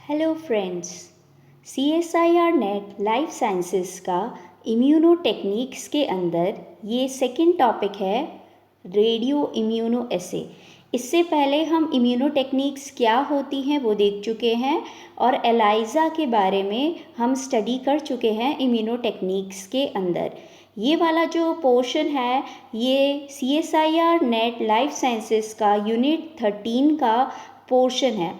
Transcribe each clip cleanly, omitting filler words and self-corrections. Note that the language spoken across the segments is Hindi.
Hello friends, CSIR net life sciences का इम्यूनो टेक्निक्स के अंदर ये सेकंड टॉपिक है रेडियो इम्यूनो एसे। इससे पहले हम इम्यूनो टेक्निक्स क्या होती हैं वो देख चुके हैं और एलाइजा के बारे में हम स्टडी कर चुके हैं इम्यूनो टेक्निक्स के अंदर। ये वाला जो पोर्शन है ये CSIR नेट लाइफ साइंसेस का यूनिट 13 का पोर्शन है।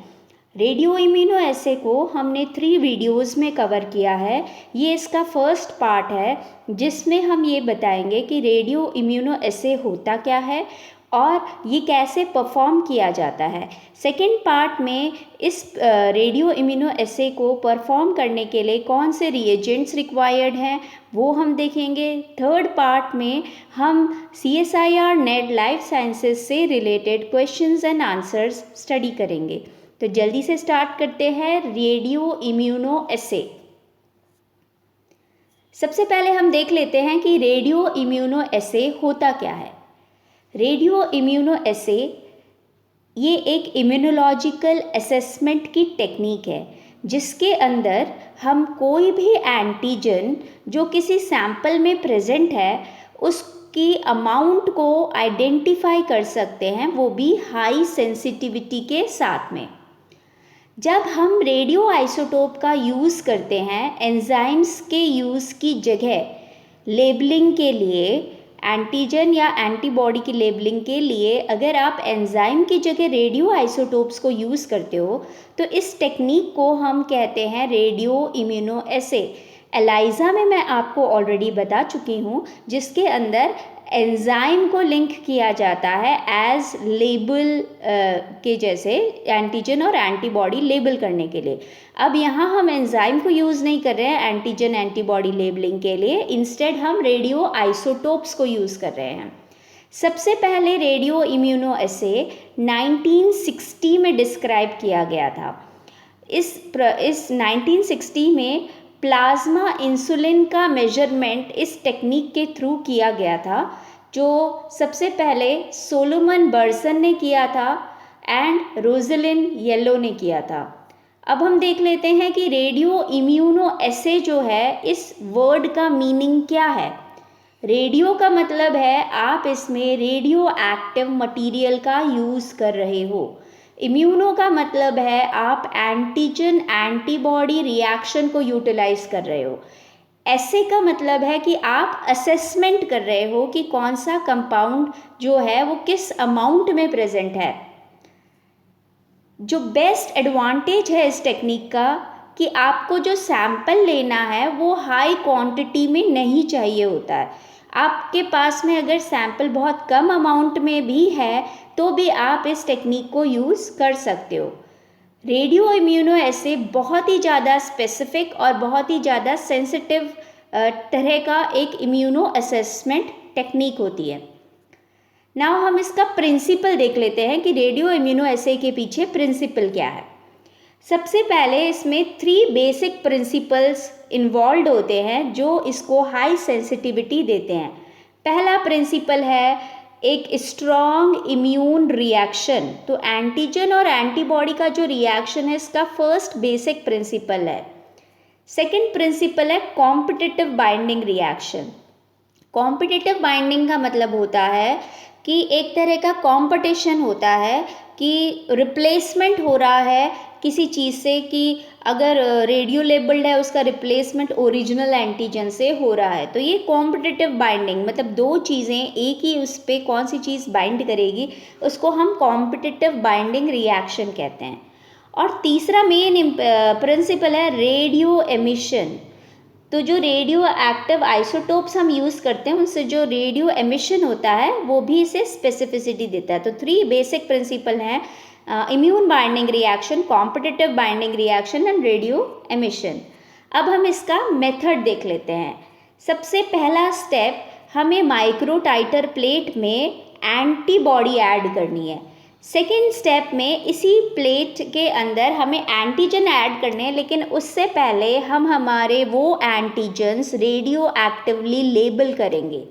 रेडियो इम्यूनो एसे को हमने 3 वीडियोस में कवर किया है। ये इसका फर्स्ट पार्ट है जिसमें हम ये बताएंगे कि रेडियो इम्यूनो एसे होता क्या है और ये कैसे परफॉर्म किया जाता है। सेकंड पार्ट में इस रेडियो इम्यूनो एसे को परफॉर्म करने के लिए कौन से रिएजेंट्स रिक्वायर्ड हैं वो हम देखेंगे। थर्ड पार्ट में हम CSIR नेट लाइफ साइंसेस से related questions and answers study करेंगे। तो जल्दी से स्टार्ट करते हैं रेडियो इम्यूनो एसे। सबसे पहले हम देख लेते हैं कि रेडियो इम्यूनो एसे होता क्या है। रेडियो इम्यूनो एसे ये एक इम्यूनोलॉजिकल असेसमेंट की टेक्निक है जिसके अंदर हम कोई भी एंटीजन जो किसी सैंपल में प्रेजेंट है उसकी अमाउंट को आइडेंटिफाई कर सकते हैं, वो भी हाई सेंसिटिविटी के साथ में। जब हम रेडियो आइसोटोप का यूज़ करते हैं एंजाइम्स के यूज़ की जगह लेबलिंग के लिए, एंटीजन या एंटीबॉडी की लेबलिंग के लिए अगर आप एंजाइम की जगह रेडियो आइसोटोप्स को यूज़ करते हो तो इस टेक्निक को हम कहते हैं रेडियो इम्यूनो एसे। एलाइजा में मैं आपको ऑलरेडी बता चुकी हूँ जिसके अंदर एंजाइम को लिंक किया जाता है एज लेबल के जैसे एंटीजन और एंटीबॉडी लेबल करने के लिए। अब यहाँ हम एंजाइम को यूज़ नहीं कर रहे हैं एंटीजन एंटीबॉडी लेबलिंग के लिए, इंस्टेड हम रेडियो आइसोटोप्स को यूज़ कर रहे हैं। सबसे पहले रेडियो इम्यूनो एसे 1960 में डिस्क्राइब किया गया था। इस 1960 में प्लाज्मा इंसुलिन का मेजरमेंट इस टेक्निक के थ्रू किया गया था जो सबसे पहले सोलोमन बर्सन ने किया था एंड रोजलिन येलो ने किया था। अब हम देख लेते हैं कि रेडियो इम्यूनो एसे जो है इस वर्ड का मीनिंग क्या है। रेडियो का मतलब है आप इसमें रेडियो एक्टिव मटीरियल का यूज़ कर रहे हो। इम्यूनो का मतलब है आप एंटीजन एंटीबॉडी रिएक्शन को यूटिलाइज कर रहे हो। ऐसे का मतलब है कि आप असेसमेंट कर रहे हो कि कौन सा कंपाउंड जो है वो किस अमाउंट में प्रेजेंट है। जो बेस्ट एडवांटेज है इस टेक्निक का कि आपको जो सैंपल लेना है वो हाई क्वांटिटी में नहीं चाहिए होता है। आपके पास में अगर सैंपल बहुत कम अमाउंट में भी है तो भी आप इस टेक्निक को यूज़ कर सकते हो। रेडियो इम्यूनो एसे बहुत ही ज़्यादा स्पेसिफिक और बहुत ही ज़्यादा सेंसिटिव तरह का एक इम्यूनो असेसमेंट टेक्निक होती है। नाउ हम इसका प्रिंसिपल देख लेते हैं कि रेडियो इम्यूनो एसे के पीछे प्रिंसिपल क्या है। सबसे पहले इसमें 3 बेसिक प्रिंसिपल्स इन्वॉल्व होते हैं जो इसको हाई सेंसिटिविटी देते हैं। पहला प्रिंसिपल है एक स्ट्रॉन्ग इम्यून रिएक्शन। तो एंटीजन और एंटीबॉडी का जो रिएक्शन है इसका फर्स्ट बेसिक प्रिंसिपल है। सेकंड प्रिंसिपल है competitive binding reaction. Competitive binding का मतलब होता है कि एक तरह का कंपटीशन होता है कि रिप्लेसमेंट हो रहा है किसी चीज़ से, कि अगर रेडियो लेबल्ड है उसका रिप्लेसमेंट ओरिजिनल एंटीजन से हो रहा है। तो ये कॉम्पिटिटिव बाइंडिंग मतलब 2 चीज़ें एक ही उस पर कौन सी चीज़ बाइंड करेगी उसको हम कॉम्पिटिटिव बाइंडिंग रिएक्शन कहते हैं। और तीसरा मेन प्रिंसिपल है रेडियो एमिशन। तो जो रेडियो एक्टिव आइसोटोप्स हम यूज़ करते हैं उनसे जो रेडियो एमिशन होता है वो भी इसे स्पेसिफिसिटी देता है। तो 3 बेसिक प्रिंसिपल हैं immune binding reaction, competitive binding reaction and radio emission. अब हम इसका मेथड देख लेते हैं। सबसे पहला स्टेप, हमें माइक्रो टाइटर प्लेट में एंटीबॉडी ऐड करनी है। सेकेंड स्टेप में इसी प्लेट के अंदर हमें एंटीजन ऐड करने हैं, लेकिन उससे पहले हम हमारे वो एंटीजन्स रेडियो एक्टिवली लेबल करेंगे।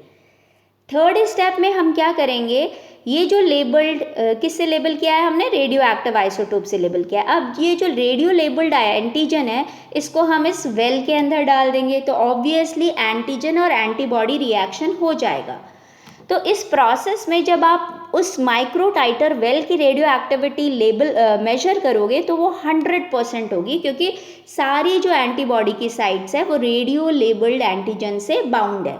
थर्ड स्टेप में हम क्या करेंगे ये जो लेबल्ड किससे लेबल किया है हमने, रेडियो एक्टिव आइसोटोप से लेबल किया है। अब ये जो रेडियो लेबल्ड एंटीजन है इसको हम इस वेल के अंदर डाल देंगे तो ऑब्वियसली एंटीजन और एंटीबॉडी रिएक्शन हो जाएगा। तो इस प्रोसेस में जब आप उस माइक्रो टाइटर वेल की रेडियो एक्टिविटी लेबल मेजर करोगे तो वो 100% होगी, क्योंकि सारी जो एंटीबॉडी की साइट्स है वो रेडियो लेबल्ड एंटीजन से बाउंड है।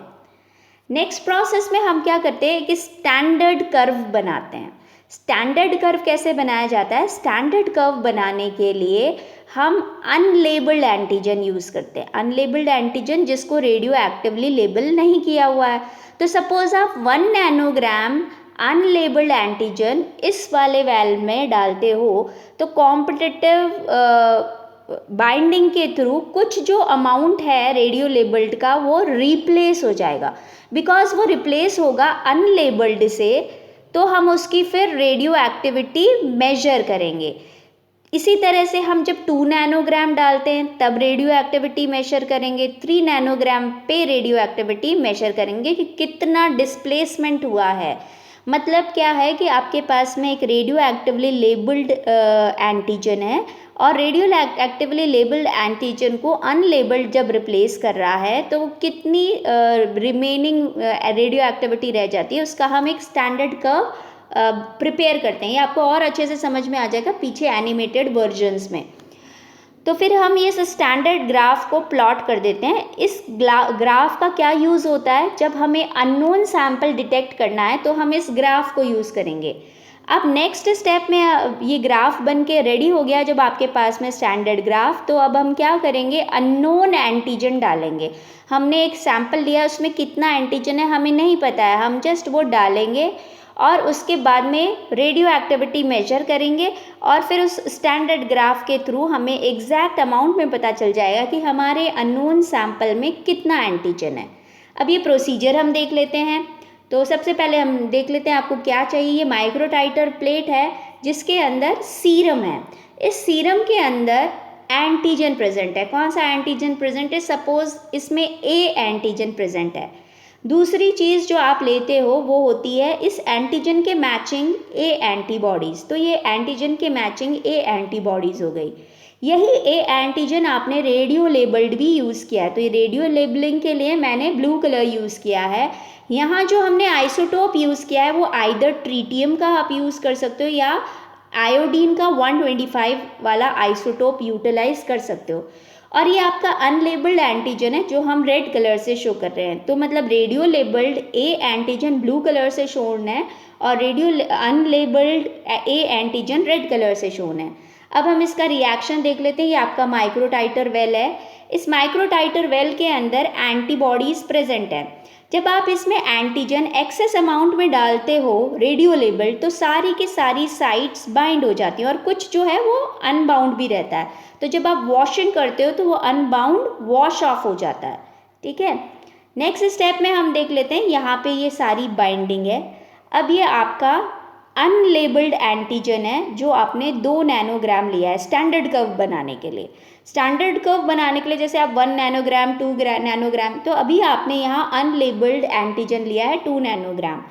नेक्स्ट प्रोसेस में हम क्या करते हैं कि स्टैंडर्ड कर्व बनाते हैं। स्टैंडर्ड कर्व कैसे बनाया जाता है, स्टैंडर्ड कर्व बनाने के लिए हम अनलेबल्ड एंटीजन यूज़ करते हैं। अनलेबल्ड एंटीजन जिसको रेडियो एक्टिवली लेबल नहीं किया हुआ है। तो सपोज आप 1 नैनोग्राम अनलेबल्ड एंटीजन इस वाले वेल में डालते हो तो कॉम्पिटिटिव बाइंडिंग के थ्रू कुछ जो अमाउंट है रेडियो लेबल्ड का वो रिप्लेस हो जाएगा। बिकॉज वो रिप्लेस होगा अनलेबल्ड से तो हम उसकी फिर रेडियो एक्टिविटी मेजर करेंगे। इसी तरह से हम जब 2 नैनोग्राम डालते हैं तब रेडियो एक्टिविटी मेजर करेंगे, 3 नैनोग्राम पे रेडियो एक्टिविटी मेजर करेंगे कि कितना डिस्प्लेसमेंट हुआ है। मतलब क्या है कि आपके पास में एक रेडियो एक्टिवली लेबल्ड एंटीजन है और रेडियो एक्टिवली लेबल्ड एंटीजन को अनलेबल्ड जब रिप्लेस कर रहा है तो कितनी रिमेनिंग रेडियो एक्टिविटी रह जाती है उसका हम एक स्टैंडर्ड कर्व प्रिपेयर करते हैं। ये आपको और अच्छे से समझ में आ जाएगा पीछे एनिमेटेड वर्जन्स में। तो फिर हम ये स्टैंडर्ड ग्राफ को प्लॉट कर देते हैं। इस ग्राफ का क्या यूज़ होता है, जब हमें अननोन सैंपल डिटेक्ट करना है तो हम इस ग्राफ को यूज़ करेंगे। अब नेक्स्ट स्टेप में ये ग्राफ बन के रेडी हो गया जब आपके पास में स्टैंडर्ड ग्राफ, तो अब हम क्या करेंगे, अननोन एंटीजन डालेंगे। हमने एक सैंपल लिया उसमें कितना एंटीजन है हमें नहीं पता है, हम जस्ट वो डालेंगे और उसके बाद में रेडियो एक्टिविटी मेजर करेंगे और फिर उस स्टैंडर्ड ग्राफ के थ्रू हमें एग्जैक्ट अमाउंट में पता चल जाएगा कि हमारे अननोन सैंपल में कितना एंटीजन है। अब ये प्रोसीजर हम देख लेते हैं। तो सबसे पहले हम देख लेते हैं आपको क्या चाहिए। ये माइक्रो टाइटर प्लेट है जिसके अंदर सीरम है। इस सीरम के अंदर एंटीजन प्रेजेंट है। कौन सा एंटीजन प्रेजेंट है, सपोज इसमें ए एंटीजन प्रेजेंट है। दूसरी चीज़ जो आप लेते हो वो होती है इस एंटीजन के मैचिंग ए एंटीबॉडीज़। तो ये एंटीजन के मैचिंग ए एंटीबॉडीज़ हो गई। यही ए एंटीजन आपने रेडियो लेबल्ड भी यूज़ किया है। तो ये रेडियो लेबलिंग के लिए मैंने ब्लू कलर यूज़ किया है। यहाँ जो हमने आइसोटोप यूज़ किया है वो आइदर ट्रीटियम का आप यूज़ कर सकते हो या आयोडीन का 125 वाला आइसोटोप यूटिलाइज कर सकते हो। और ये आपका अनलेबल्ड एंटीजन है जो हम रेड कलर से शो कर रहे हैं। तो मतलब radio labelled A antigen blue colour से शोन है और radio unlabelled A antigen red colour से शोन है। अब हम इसका रिएक्शन देख लेते हैं। ये आपका माइक्रो टाइटर वेल है। इस माइक्रो टाइटर वेल के अंदर एंटीबॉडीज़ प्रेजेंट है। जब आप इसमें एंटीजन एक्सेस अमाउंट में डालते हो रेडियो लेबल्ड तो सारी की सारी साइट्स बाइंड हो जाती हैं और कुछ जो है वो अनबाउंड भी रहता है। तो जब आप वॉशिंग करते हो तो वो अनबाउंड वॉश ऑफ हो जाता है। ठीक है, नेक्स्ट स्टेप में हम देख लेते हैं। यहाँ पे ये सारी बाइंडिंग है। अब ये आपका अनलेबल्ड एंटीजन है जो आपने 2 नैनोग्राम लिया है स्टैंडर्ड कर्व बनाने के लिए। स्टैंडर्ड कर्व बनाने के लिए जैसे आप 1 नैनोग्राम 2 नैनोग्राम, तो अभी आपने यहाँ अनलेबल्ड एंटीजन लिया है 2 नैनोग्राम।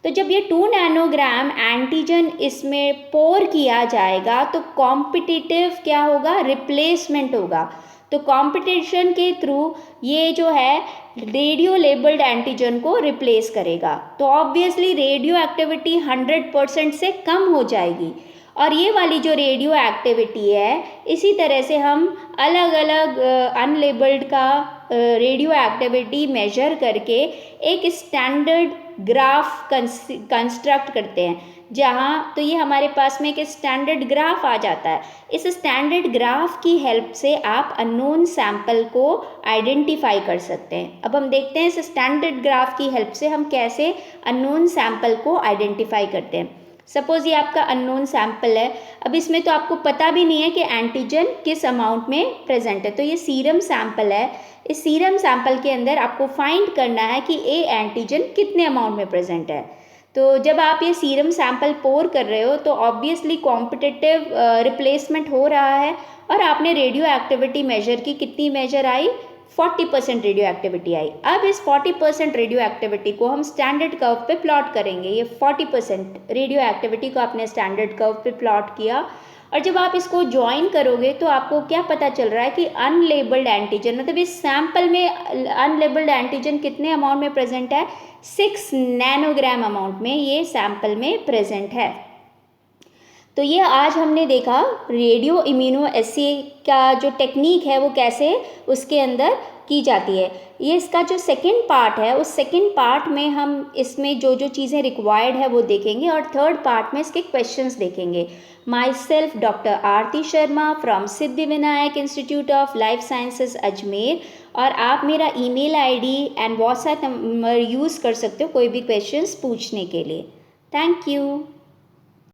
तो जब ये 2 नैनोग्राम एंटीजन इसमें पोर किया जाएगा तो कॉम्पिटिटिव क्या होगा, रिप्लेसमेंट होगा। तो कंपटीशन के थ्रू ये जो है रेडियो लेबल्ड एंटीजन को रिप्लेस करेगा। तो ऑब्वियसली रेडियो एक्टिविटी 100% से कम हो जाएगी। और ये वाली जो रेडियो एक्टिविटी है इसी तरह से हम अलग अलग अनलेबल्ड का रेडियो एक्टिविटी मेजर करके एक स्टैंडर्ड ग्राफ कंस्ट्रक्ट करते हैं। जहाँ तो ये हमारे पास में एक स्टैंडर्ड ग्राफ आ जाता है। इस स्टैंडर्ड ग्राफ की हेल्प से आप अननोन सैंपल को आइडेंटिफाई कर सकते हैं। अब हम देखते हैं इस स्टैंडर्ड ग्राफ की हेल्प से हम कैसे अननोन सैंपल को आइडेंटिफाई करते हैं। सपोज ये आपका अननोन सैंपल है। अब इसमें तो आपको पता भी नहीं है कि एंटीजन किस अमाउंट में प्रेजेंट है। तो ये सीरम सैंपल है। इस सीरम सैंपल के अंदर आपको फाइंड करना है कि ए एंटीजन कितने अमाउंट में प्रेजेंट है। तो जब आप ये सीरम सैंपल पोर कर रहे हो तो ऑब्वियसली कॉम्पिटिटिव रिप्लेसमेंट हो रहा है और आपने रेडियो एक्टिविटी मेजर की, कितनी मेजर आई, 40% रेडियो एक्टिविटी आई। अब इस 40% रेडियो एक्टिविटी को हम स्टैंडर्ड कर्व पे प्लॉट करेंगे। ये 40% रेडियो एक्टिविटी को आपने स्टैंडर्ड कर्व पे प्लॉट किया और जब आप इसको ज्वाइन करोगे तो आपको क्या पता चल रहा है कि अनलेबल्ड एंटीजन, मतलब इस सैंपल में अनलेबल्ड एंटीजन कितने अमाउंट में प्रेजेंट है, 6 नैनोग्राम अमाउंट में ये सैंपल में प्रेजेंट है। तो ये आज हमने देखा रेडियो इम्यूनो एसे का जो टेक्निक है वो कैसे उसके अंदर की जाती है। ये इसका जो सेकंड पार्ट है उस सेकंड पार्ट में हम इसमें जो जो चीज़ें रिक्वायर्ड है वो देखेंगे और थर्ड पार्ट में इसके क्वेश्चंस देखेंगे। My self doctor Aarti Sharma from Siddhivinayak institute of life sciences Ajmer, और आप मेरा email ID and WhatsApp number use कर सकते हो कोई भी क्वेश्चंस पूछने के लिए। Thank you.